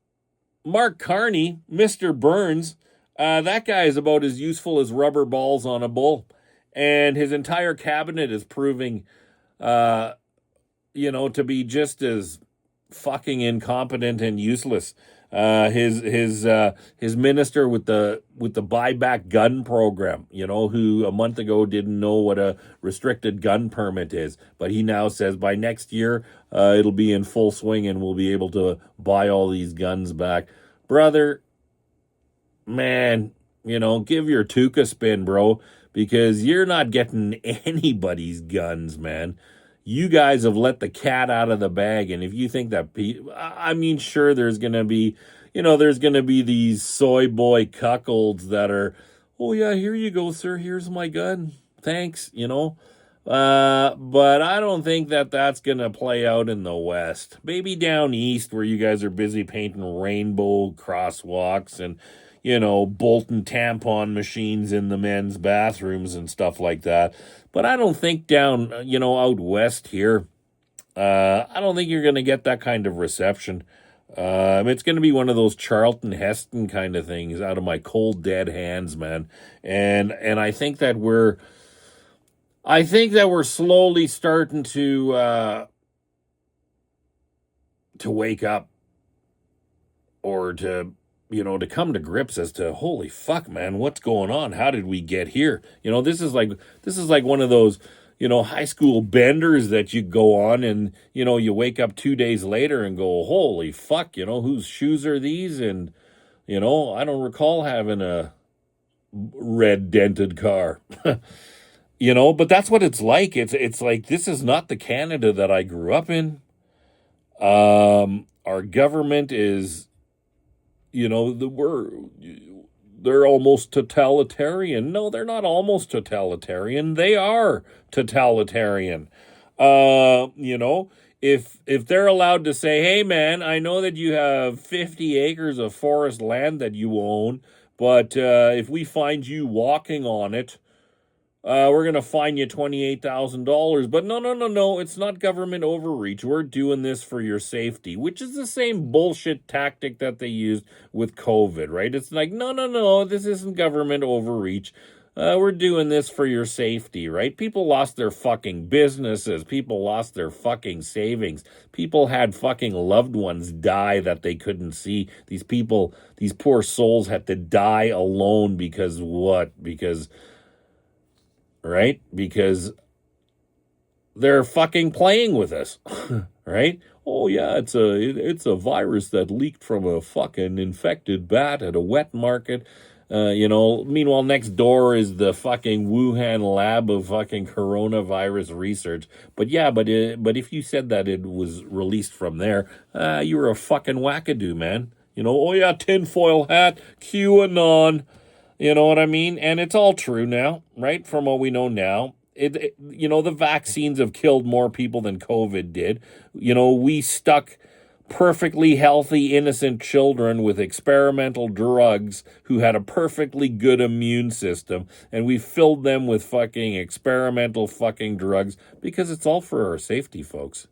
Mark Carney, Mr. Burns, that guy is about as useful as rubber balls on a bull. And his entire cabinet is proving, to be just as fucking incompetent and useless. His minister with the buyback gun program, who a month ago didn't know what a restricted gun permit is, but he now says by next year it'll be in full swing and we'll be able to buy all these guns back. Brother, man, give your toque a spin, bro, because you're not getting anybody's guns, man. You guys have let the cat out of the bag, and if you think that, sure, there's going to be, these soy boy cuckolds that are, oh yeah, here you go, sir, here's my gun, thanks, but I don't think that that's going to play out in the West. Maybe down east where you guys are busy painting rainbow crosswalks and, bolt and tampon machines in the men's bathrooms and stuff like that. But I don't think down, out west here, I don't think you're going to get that kind of reception. It's going to be one of those Charlton Heston kind of things out of my cold, dead hands, man. And I think that we're slowly starting to wake up, or to come to grips as to, holy fuck, man, what's going on? How did we get here? This is like one of those, high school benders that you go on and, you wake up 2 days later and go, holy fuck, whose shoes are these? And, I don't recall having a red dented car. But that's what it's like. It's like, this is not the Canada that I grew up in. Our government is, they're almost totalitarian. No, they're not almost totalitarian. They are totalitarian. If they're allowed to say, hey man, I know that you have 50 acres of forest land that you own, but if we find you walking on it, we're going to fine you $28,000. But no, it's not government overreach. We're doing this for your safety, which is the same bullshit tactic that they used with COVID, right? It's like, no, this isn't government overreach. We're doing this for your safety, right? People lost their fucking businesses. People lost their fucking savings. People had fucking loved ones die that they couldn't see. These people, these poor souls had to die alone because what? Because they're fucking playing with us, right? Oh yeah, it's a virus that leaked from a fucking infected bat at a wet market. Meanwhile, next door is the fucking Wuhan lab of fucking coronavirus research. But if you said that it was released from there, you were a fucking wackadoo, man. Oh yeah, tinfoil hat, QAnon. You know what I mean? And it's all true now, right? From what we know now. The vaccines have killed more people than COVID did. We stuck perfectly healthy, innocent children with experimental drugs who had a perfectly good immune system, and we filled them with fucking experimental fucking drugs because it's all for our safety, folks.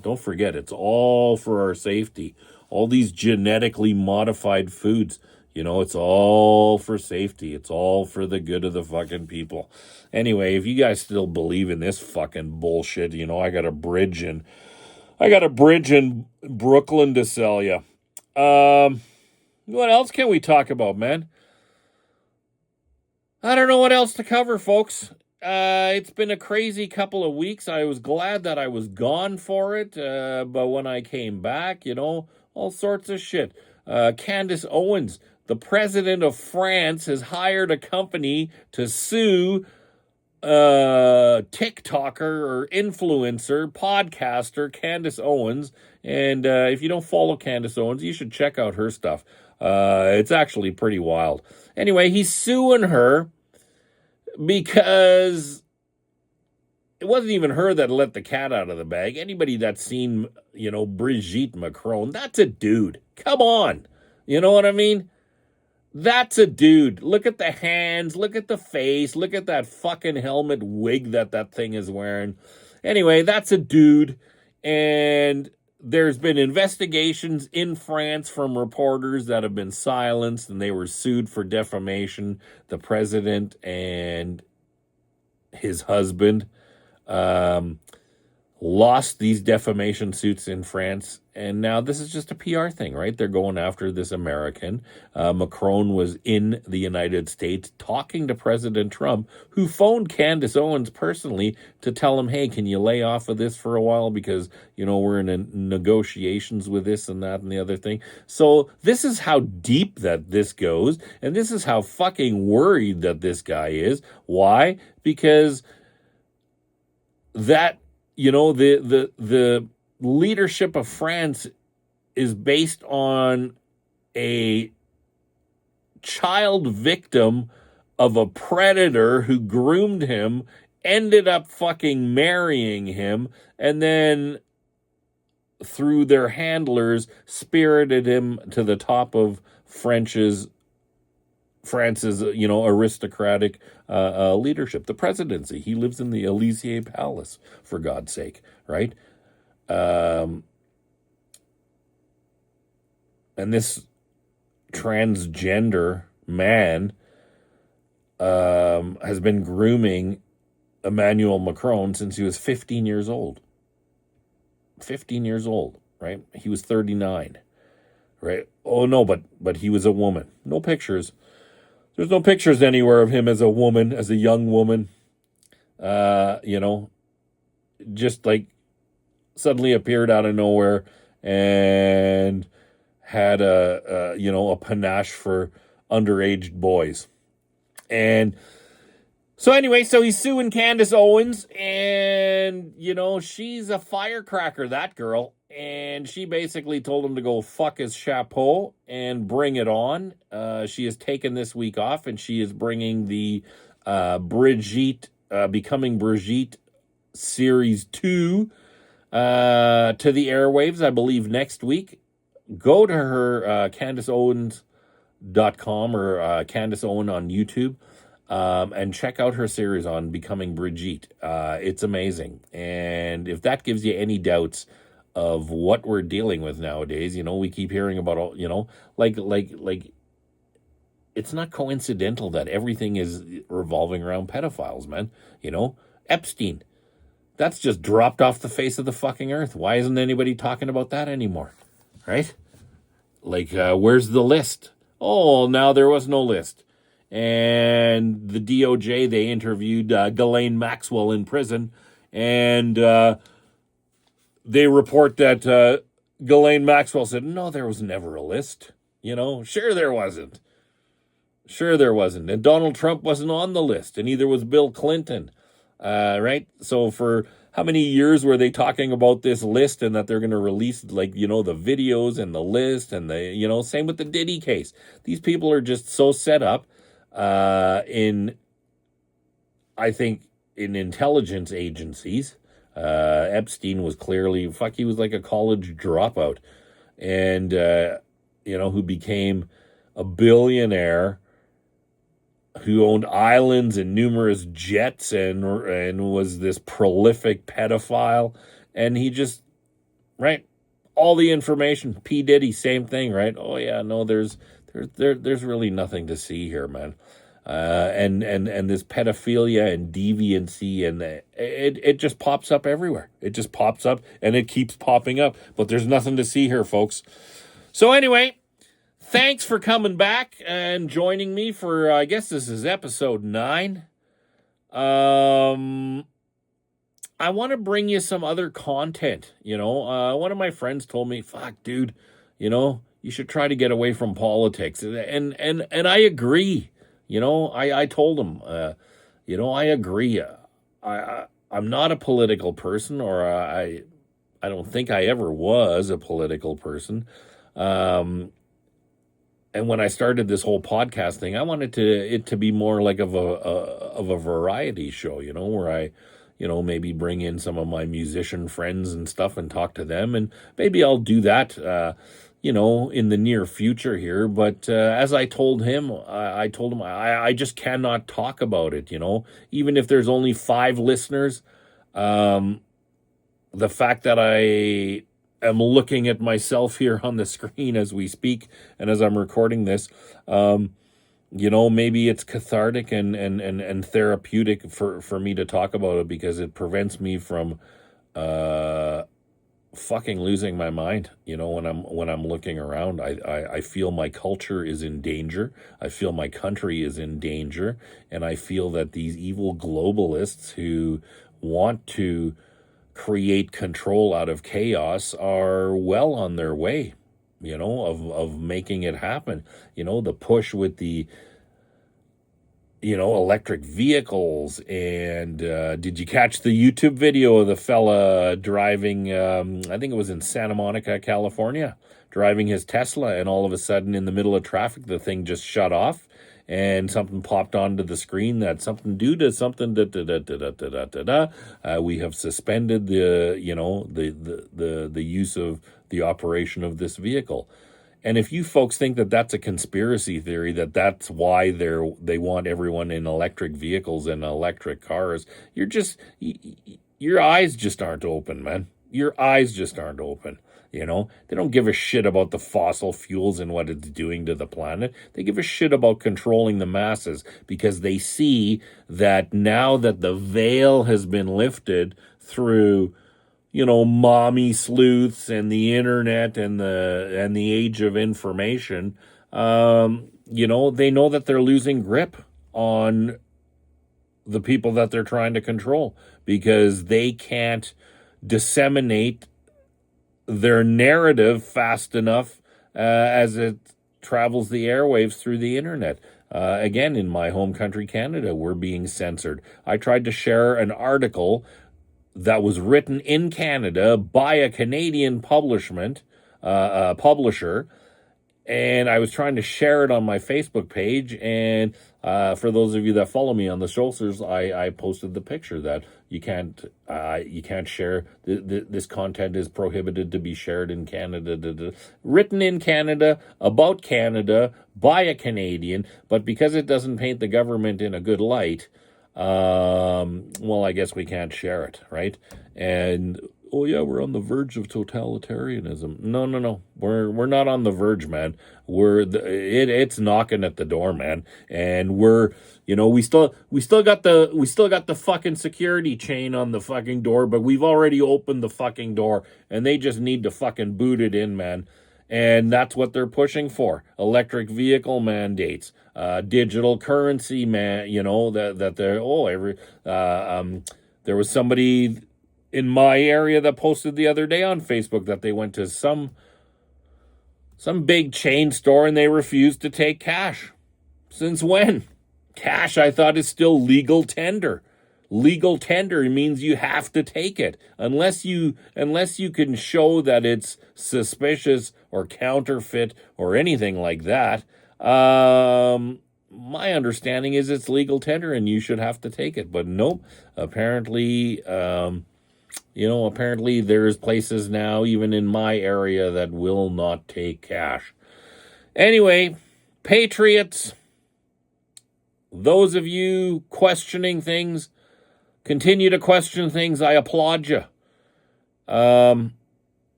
Don't forget, it's all for our safety. All these genetically modified foods, it's all for safety. It's all for the good of the fucking people. Anyway, if you guys still believe in this fucking bullshit, I got a bridge in Brooklyn to sell you. What else can we talk about, man? I don't know what else to cover, folks. It's been a crazy couple of weeks. I was glad that I was gone for it, but when I came back, all sorts of shit. Candace Owens, the president of France, has hired a company to sue TikToker or influencer, podcaster Candace Owens. And if you don't follow Candace Owens, you should check out her stuff. It's actually pretty wild. Anyway, he's suing her because it wasn't even her that let the cat out of the bag. Anybody that's seen, Brigitte Macron, that's a dude. Come on. You know what I mean? That's a dude. Look at the hands. Look at the face. Look at that fucking helmet wig that thing is wearing. Anyway, that's a dude. And there's been investigations in France from reporters that have been silenced, and they were sued for defamation. The president and his husband lost these defamation suits in France, and now this is just a PR thing, right? They're going after this American. Macron was in the United States talking to President Trump, who phoned Candace Owens personally to tell him, hey, can you lay off of this for a while because, we're in negotiations with this and that and the other thing. So this is how deep that this goes, and this is how fucking worried that this guy is. Why? Because that the leadership of France is based on a child victim of a predator who groomed him, ended up fucking marrying him, and then through their handlers spirited him to the top of France's aristocratic leadership, the presidency. He lives in the Elysee Palace, for God's sake, right? And this transgender man has been grooming Emmanuel Macron since he was 15 years old. 15 years old, right? He was 39, right? Oh, no, but he was a woman. No pictures. There's no pictures anywhere of him as a woman, as a young woman, just like suddenly appeared out of nowhere and had a panache for underage boys. And so anyway, so he's suing Candace Owens, and, she's a firecracker, that girl. And she basically told him to go fuck his chapeau and bring it on. She has taken this week off, and she is bringing the Becoming Brigitte Series 2 to the airwaves, I believe, next week. Go to her CandaceOwens.com or Candace Owen on YouTube. And check out her series on Becoming Brigitte. It's amazing. And if that gives you any doubts of what we're dealing with nowadays, we keep hearing about all, like it's not coincidental that everything is revolving around pedophiles, man. Epstein, that's just dropped off the face of the fucking earth. Why isn't anybody talking about that anymore? Right? Where's the list? Oh, now there was no list. And the DOJ, they interviewed Ghislaine Maxwell in prison, and they report that Ghislaine Maxwell said, no, there was never a list. Sure there wasn't. And Donald Trump wasn't on the list, and neither was Bill Clinton, right? So for how many years were they talking about this list and that they're going to release, the videos and the list and same with the Diddy case. These people are just so set up in intelligence agencies. Epstein was clearly, he was like a college dropout, and, who became a billionaire, who owned islands and numerous jets and was this prolific pedophile. And he just, right, all the information, P. Diddy, same thing, right? Oh yeah, no, there's really nothing to see here, man. And this pedophilia and deviancy, and it just pops up everywhere. It just pops up, and it keeps popping up, but there's nothing to see here, folks. So anyway, thanks for coming back and joining me for, I guess this is episode 9. I want to bring you some other content. One of my friends told me, fuck, dude, you should try to get away from politics. And I agree. I told him, I agree. I'm not a political person, or I don't think I ever was a political person. And when I started this whole podcast thing, I wanted it to be more like of a variety show, where I, maybe bring in some of my musician friends and stuff and talk to them, and maybe I'll do that, in the near future here. But as I told him, I told him I just cannot talk about it, even if there's only 5 listeners. The fact that I am looking at myself here on the screen as we speak and as I'm recording this, maybe it's cathartic and therapeutic for me to talk about it, because it prevents me from fucking losing my mind. When I'm looking around, I feel my culture is in danger. I feel my country is in danger, and I feel that these evil globalists who want to create control out of chaos are well on their way, of making it happen. The push with the electric vehicles. And did you catch the YouTube video of the fella driving, I think it was in Santa Monica, California, driving his Tesla, and all of a sudden in the middle of traffic, the thing just shut off, and something popped onto the screen that something due to something we have suspended the use of the operation of this vehicle. And if you folks think that that's a conspiracy theory, that's why they want everyone in electric vehicles and electric cars, your eyes just aren't open, man. Your eyes just aren't open. They don't give a shit about the fossil fuels and what it's doing to the planet. They give a shit about controlling the masses, because they see that now that the veil has been lifted through, mommy sleuths and the internet and the age of information, they know that they're losing grip on the people that they're trying to control, because they can't disseminate their narrative fast enough as it travels the airwaves through the internet. Again, in my home country, Canada, we're being censored. I tried to share an article that was written in Canada by a Canadian publisher, and I was trying to share it on my Facebook page. And for those of you that follow me on the socials, I posted the picture that you can't share. This content is prohibited to be shared in Canada. Written in Canada, about Canada, by a Canadian, but because it doesn't paint the government in a good light, well, I guess we can't share it, right? And oh yeah, we're on the verge of totalitarianism. No. We're not on the verge, man. It's knocking at the door, man. And we still got the fucking security chain on the fucking door, but we've already opened the fucking door, and they just need to fucking boot it in, man. And that's what they're pushing for. Electric vehicle mandates, digital currency, man, that they're, there was somebody in my area that posted the other day on Facebook that they went to some big chain store and they refused to take cash. Since when? Cash, I thought, is still legal tender. Legal tender means you have to take it unless you can show that it's suspicious or counterfeit or anything like that. My understanding is it's legal tender and you should have to take it. But nope, apparently there's places now, even in my area, that will not take cash. Anyway, patriots, those of you questioning things, continue to question things. I applaud you.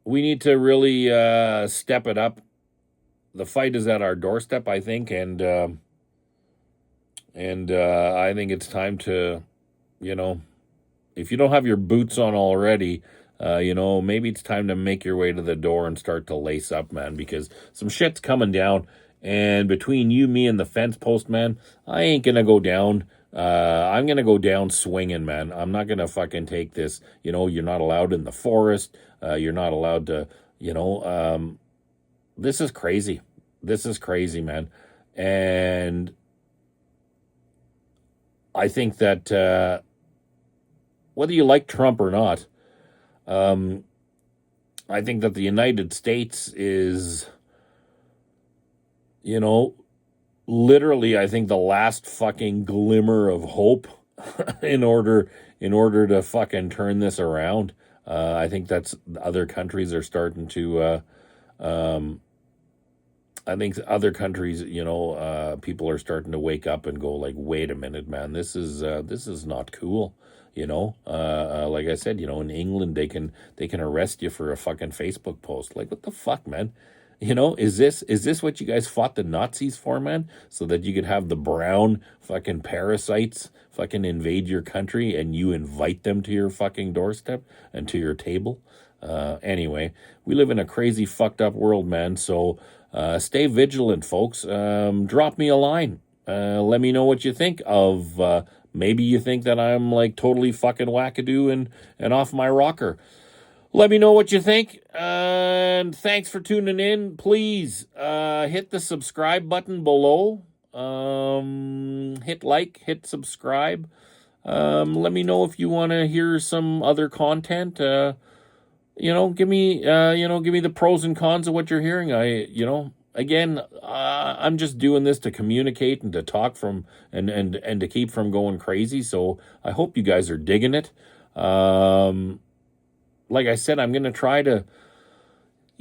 We need to really step it up. The fight is at our doorstep, I think, and I think it's time to, if you don't have your boots on already, maybe it's time to make your way to the door and start to lace up, man, because some shit's coming down. And between you, me, and the fence post, man, I ain't gonna go down. I'm gonna go down swinging, man. I'm not gonna fucking take this. You're not allowed in the forest. You're not allowed to, You know, this is crazy. This is crazy, man. And I think that whether you like Trump or not, um, I think that the United States is, you know, literally, I think the last fucking glimmer of hope in order to fucking turn this around. I think that's other countries are starting to. I think other countries, people are starting to wake up and go like, "Wait a minute, man, this is not cool." Like I said, in England they can arrest you for a fucking Facebook post. Like, what the fuck, man? Is this what you guys fought the Nazis for, man? So that you could have the brown fucking parasites fucking invade your country and you invite them to your fucking doorstep and to your table? Anyway, we live in a crazy fucked up world, man. So stay vigilant, folks. Drop me a line. Let me know what you think of. Maybe you think that I'm like totally fucking wackadoo and off my rocker. Let me know what you think, and thanks for tuning in. Please hit the subscribe button below. Hit like, hit subscribe. Let me know if you want to hear some other content. Give me the pros and cons of what you're hearing. Again, I'm just doing this to communicate and to talk from and to keep from going crazy. So I hope you guys are digging it. Like I said, I'm going to try to,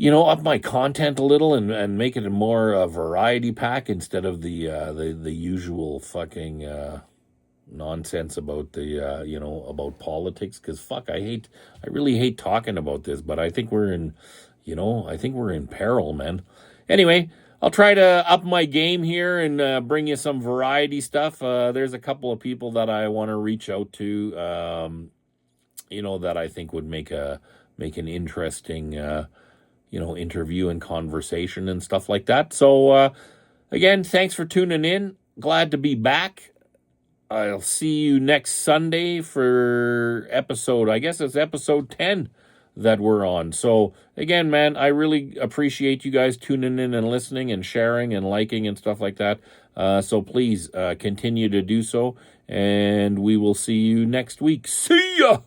up my content a little and make it a more variety pack instead of the usual fucking nonsense about about politics. Because fuck, I really hate talking about this, but I think we're in peril, man. Anyway, I'll try to up my game here and bring you some variety stuff. There's a couple of people that I want to reach out to. That I think would make an interesting, interview and conversation and stuff like that. So, again, thanks for tuning in. Glad to be back. I'll see you next Sunday for I guess it's episode 10 that we're on. So, again, man, I really appreciate you guys tuning in and listening and sharing and liking and stuff like that. So please continue to do so. And we will see you next week. See ya!